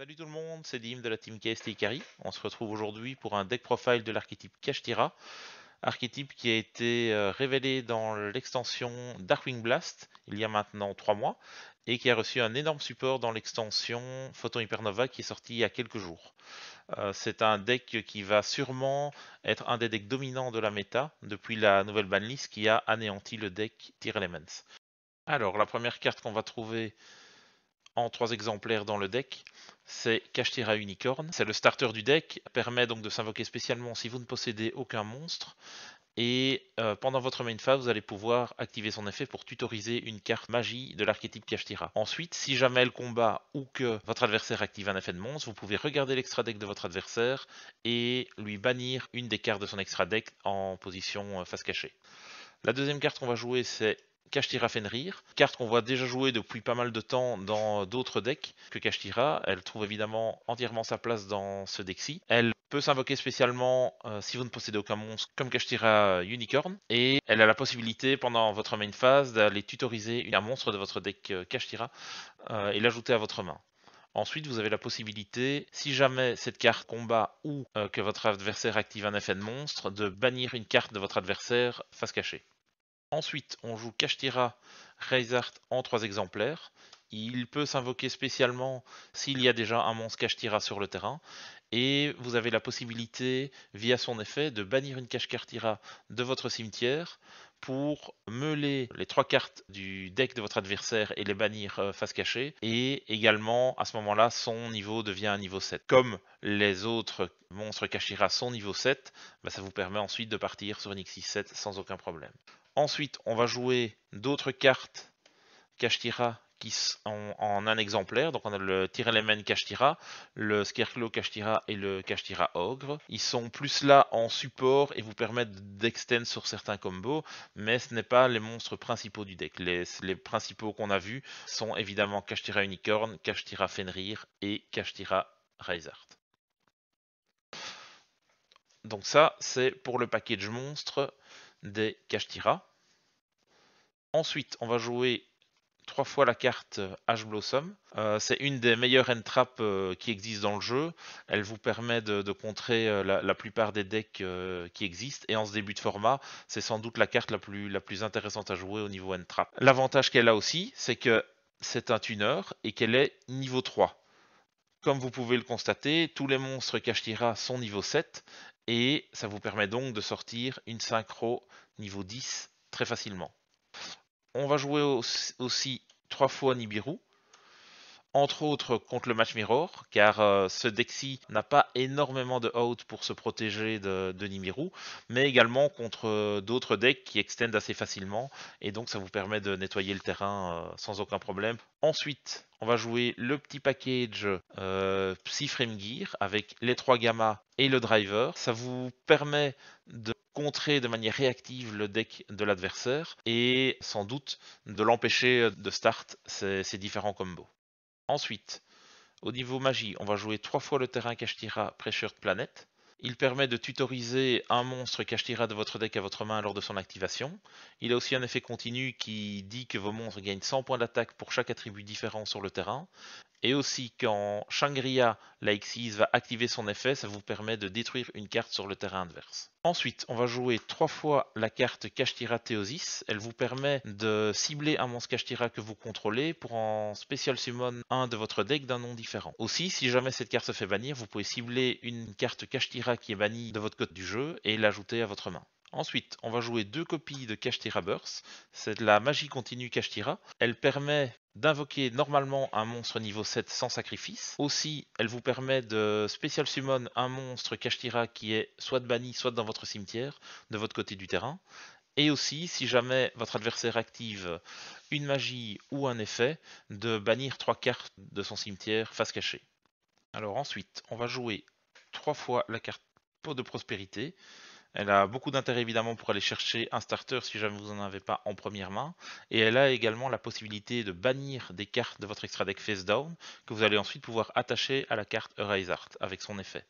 Salut tout le monde, c'est Dim de la team KST Ikari. On se retrouve aujourd'hui pour un deck profile de l'archétype Kashtira, archétype qui a été révélé dans l'extension Darkwing Blast il y a maintenant 3 mois et qui a reçu un énorme support dans l'extension Photon Hypernova qui est sortie il y a quelques jours. C'est un deck qui va sûrement être un des decks dominants de la méta depuis la nouvelle banlist qui a anéanti le deck Tear Elements. Alors, la première carte qu'on va trouver en 3 exemplaires dans le deck, c'est Kashtira Unicorn. C'est le starter du deck, permet donc de s'invoquer spécialement si vous ne possédez aucun monstre. Et pendant votre main phase, vous allez pouvoir activer son effet pour tutoriser une carte magie de l'archétype Kashtira. Ensuite, si jamais le combat ou que votre adversaire active un effet de monstre, vous pouvez regarder l'extra deck de votre adversaire et lui bannir une des cartes de son extra deck en position face cachée. La deuxième carte qu'on va jouer, c'est Kashtira Fenrir, carte qu'on voit déjà jouer depuis pas mal de temps dans d'autres decks que Kashtira. Elle trouve évidemment entièrement sa place dans ce deck-ci. Elle peut s'invoquer spécialement si vous ne possédez aucun monstre comme Kashtira Unicorn, et elle a la possibilité pendant votre main phase d'aller tutoriser un monstre de votre deck Kashtira et l'ajouter à votre main. Ensuite, vous avez la possibilité, si jamais cette carte combat ou que votre adversaire active un effet de monstre, de bannir une carte de votre adversaire face cachée. Ensuite, on joue Kashtira Reizart en 3 exemplaires. Il peut s'invoquer spécialement s'il y a déjà un monstre Kashtira sur le terrain. Et vous avez la possibilité, via son effet, de bannir une Kashtira de votre cimetière pour meuler les 3 cartes du deck de votre adversaire et les bannir face cachée. Et également, à ce moment-là, son niveau devient un niveau 7. Comme les autres monstres Kashtira sont niveau 7, ça vous permet ensuite de partir sur une X6-7 sans aucun problème. Ensuite, on va jouer d'autres cartes Kashtira qui sont en un exemplaire. Donc on a le Tear Element Kashtira, le Scarecrow Kashtira et le Kashtira Ogre. Ils sont plus là en support et vous permettent d'extend sur certains combos, mais ce n'est pas les monstres principaux du deck. Les principaux qu'on a vus sont évidemment Kashtira Unicorn, Kashtira Fenrir et Kashtira Reizart. Donc ça, c'est pour le package monstre des Kashtira. Ensuite, on va jouer 3 fois la carte Ash Blossom. C'est une des meilleures end-traps qui existent dans le jeu. Elle vous permet de contrer la plupart des decks qui existent. Et en ce début de format, c'est sans doute la carte la plus intéressante à jouer au niveau end-trap. L'avantage qu'elle a aussi, c'est que c'est un tuner et qu'elle est niveau 3. Comme vous pouvez le constater, tous les monstres Kashtira sont niveau 7. Et ça vous permet donc de sortir une synchro niveau 10 très facilement. On va jouer aussi 3 fois Nibiru, entre autres contre le match mirror, car ce deck-ci n'a pas énormément de out pour se protéger de Nibiru, mais également contre d'autres decks qui extendent assez facilement, et donc ça vous permet de nettoyer le terrain sans aucun problème. Ensuite, on va jouer le petit package Psy-Frame Gear avec les 3 gammas et le driver. Ça vous permet de contrer de manière réactive le deck de l'adversaire et sans doute de l'empêcher de start ces différents combos. Ensuite, au niveau magie, on va jouer 3 fois le terrain Kashtira Pressured Planet. Il permet de tutoriser un monstre Kashtira de votre deck à votre main lors de son activation. Il a aussi un effet continu qui dit que vos monstres gagnent 100 points d'attaque pour chaque attribut différent sur le terrain. Et aussi quand Shangria, la Xyz, va activer son effet, ça vous permet de détruire une carte sur le terrain adverse. Ensuite, on va jouer 3 fois la carte Kashtira Theosis. Elle vous permet de cibler un monstre Kashtira que vous contrôlez pour en special summon un de votre deck d'un nom différent. Aussi, si jamais cette carte se fait bannir, vous pouvez cibler une carte Kashtira qui est bannie de votre côté du jeu et l'ajouter à votre main. Ensuite, on va jouer 2 copies de Kashtira Burst. C'est de la magie continue Kashtira. Elle permet d'invoquer normalement un monstre niveau 7 sans sacrifice. Aussi, elle vous permet de special summon un monstre Kashtira qui est soit banni, soit dans votre cimetière, de votre côté du terrain. Et aussi, si jamais votre adversaire active une magie ou un effet, de bannir 3 cartes de son cimetière face cachée. Alors ensuite, on va jouer 3 fois la carte Pot de Prospérité. Elle a beaucoup d'intérêt évidemment pour aller chercher un starter si jamais vous n'en avez pas en première main. Et elle a également la possibilité de bannir des cartes de votre extra deck face down que vous allez ensuite pouvoir attacher à la carte Erasart avec son effet.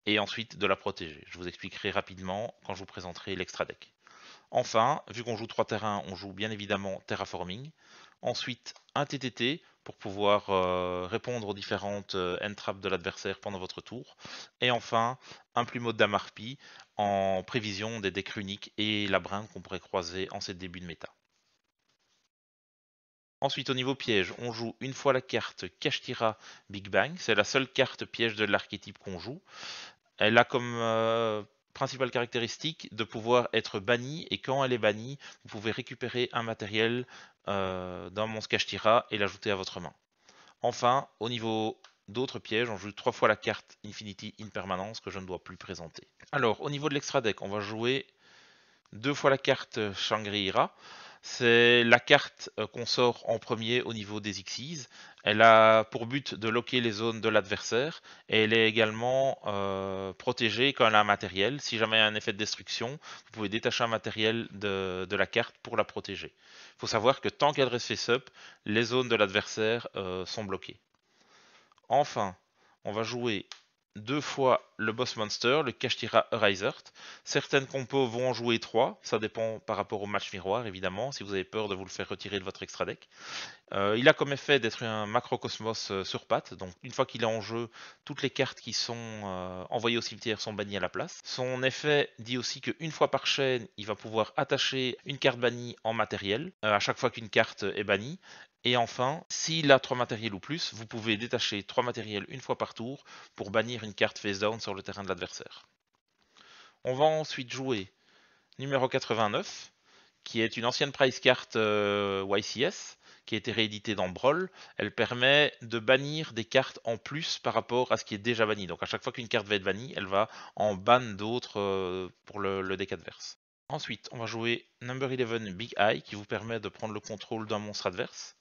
Et ensuite de la protéger. Je vous expliquerai rapidement quand je vous présenterai l'extra deck. Enfin, vu qu'on joue 3 terrains, on joue bien évidemment Terraforming. Ensuite, un TTT pour pouvoir répondre aux différentes end traps de l'adversaire pendant votre tour. Et enfin, un plumeau de Damarpi en prévision des decks runiques et labyrinthes qu'on pourrait croiser en cette début de méta. Ensuite, au niveau piège, on joue une fois la carte Kashtira Big Bang. C'est la seule carte piège de l'archétype qu'on joue. Elle a comme principale caractéristique de pouvoir être bannie, et quand elle est bannie, vous pouvez récupérer un matériel d'un monstre Kashtira et l'ajouter à votre main. Enfin, au niveau d'autres pièges, on joue 3 fois la carte Infinity in Permanence que je ne dois plus présenter. Alors, au niveau de l'extra deck, on va jouer 2 fois la carte Shangri-Ira. C'est la carte qu'on sort en premier au niveau des Xyz. Elle a pour but de locker les zones de l'adversaire et elle est également protégée quand elle a un matériel. Si jamais il y a un effet de destruction, vous pouvez détacher un matériel de la carte pour la protéger. Il faut savoir que tant qu'elle reste face-up, les zones de l'adversaire sont bloquées. Enfin, on va jouer 2 fois le boss monster, le Kashtira Erisert. Certaines compos vont en jouer 3, ça dépend par rapport au match miroir évidemment, si vous avez peur de vous le faire retirer de votre extra deck. Il a comme effet d'être un macrocosmos sur pattes, donc une fois qu'il est en jeu, toutes les cartes qui sont envoyées au cimetière sont bannies à la place. Son effet dit aussi qu'une fois par chaîne, il va pouvoir attacher une carte bannie en matériel, à chaque fois qu'une carte est bannie. Et enfin, s'il a 3 matériels ou plus, vous pouvez détacher 3 matériels une fois par tour pour bannir une carte face down sur le terrain de l'adversaire. On va ensuite jouer numéro 89, qui est une ancienne prize card YCS, qui a été rééditée dans Brawl. Elle permet de bannir des cartes en plus par rapport à ce qui est déjà banni. Donc à chaque fois qu'une carte va être bannie, elle va en ban d'autres pour le deck adverse. Ensuite, on va jouer Number 11 Big Eye, qui vous permet de prendre le contrôle d'un monstre adverse.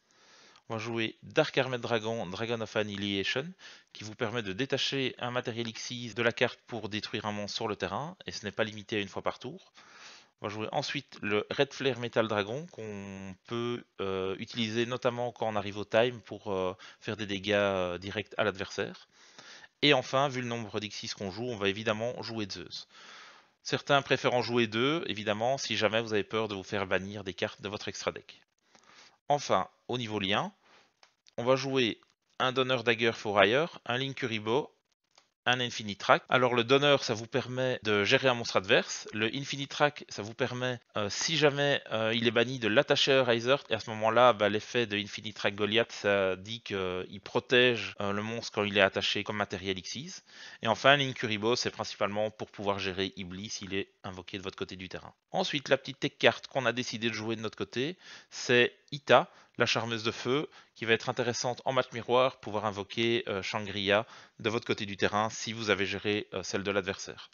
On va jouer Dark Armed Dragon, Dragon of Annihilation, qui vous permet de détacher un matériel Xyz de la carte pour détruire un monstre sur le terrain, et ce n'est pas limité à une fois par tour. On va jouer ensuite le Red Flare Metal Dragon, qu'on peut utiliser notamment quand on arrive au time pour faire des dégâts directs à l'adversaire. Et enfin, vu le nombre d'Xyz qu'on joue, on va évidemment jouer Zeus. Certains préfèrent en jouer 2, évidemment, si jamais vous avez peur de vous faire bannir des cartes de votre extra deck. Enfin, au niveau lien, on va jouer un Donner Dagger for Hire, un Linkuribo, un Infinitrack. Alors le Donner, ça vous permet de gérer un monstre adverse. Le Infinitrack, ça vous permet, si jamais il est banni, de l'attacher à Riser. Et à ce moment-là, l'effet de Infinitrack Goliath, ça dit qu'il protège le monstre quand il est attaché comme matériel Xyz. Et enfin, l'Incuribo, c'est principalement pour pouvoir gérer Iblis s'il est invoqué de votre côté du terrain. Ensuite, la petite tech carte qu'on a décidé de jouer de notre côté, c'est Ita, la charmeuse de feu, qui va être intéressante en match miroir, pouvoir invoquer Shangri-La de votre côté du terrain si vous avez géré celle de l'adversaire.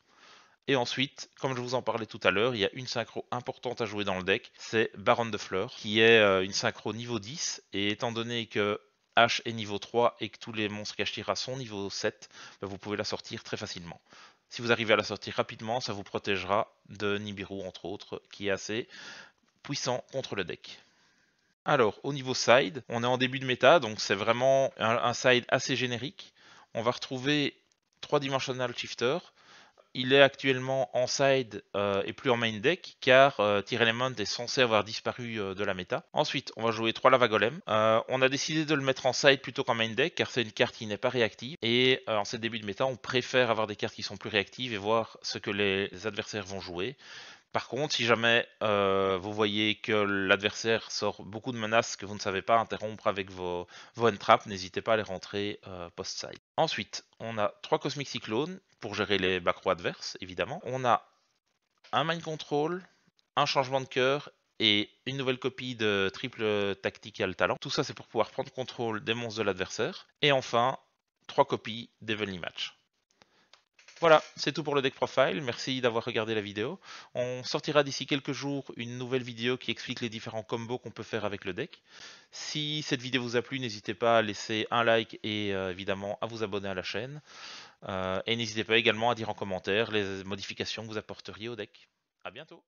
Et ensuite, comme je vous en parlais tout à l'heure, il y a une synchro importante à jouer dans le deck, c'est Baronne de Fleurs, qui est une synchro niveau 10, et étant donné que H est niveau 3 et que tous les monstres Kashtira sont niveau 7, vous pouvez la sortir très facilement. Si vous arrivez à la sortir rapidement, ça vous protégera de Nibiru entre autres, qui est assez puissant contre le deck. Alors, au niveau side, on est en début de méta, donc c'est vraiment un side assez générique. On va retrouver 3-dimensional shifter. Il est actuellement en side et plus en main deck, car Tyr Element est censé avoir disparu de la méta. Ensuite, on va jouer 3 Lava Golem. On a décidé de le mettre en side plutôt qu'en main deck, car c'est une carte qui n'est pas réactive. Et en ce début de méta, on préfère avoir des cartes qui sont plus réactives et voir ce que les adversaires vont jouer. Par contre, si jamais vous voyez que l'adversaire sort beaucoup de menaces que vous ne savez pas interrompre avec vos end-traps, n'hésitez pas à les rentrer post-side. Ensuite, on a 3 Cosmic Cyclones pour gérer les back rows adverses, évidemment. On a un Mind Control, un changement de cœur et une nouvelle copie de triple Tactical Talent. Tout ça, c'est pour pouvoir prendre contrôle des monstres de l'adversaire. Et enfin, 3 copies d'Evenly Match. Voilà, c'est tout pour le deck profile. Merci d'avoir regardé la vidéo. On sortira d'ici quelques jours une nouvelle vidéo qui explique les différents combos qu'on peut faire avec le deck. Si cette vidéo vous a plu, n'hésitez pas à laisser un like et évidemment à vous abonner à la chaîne. Et n'hésitez pas également à dire en commentaire les modifications que vous apporteriez au deck. À bientôt.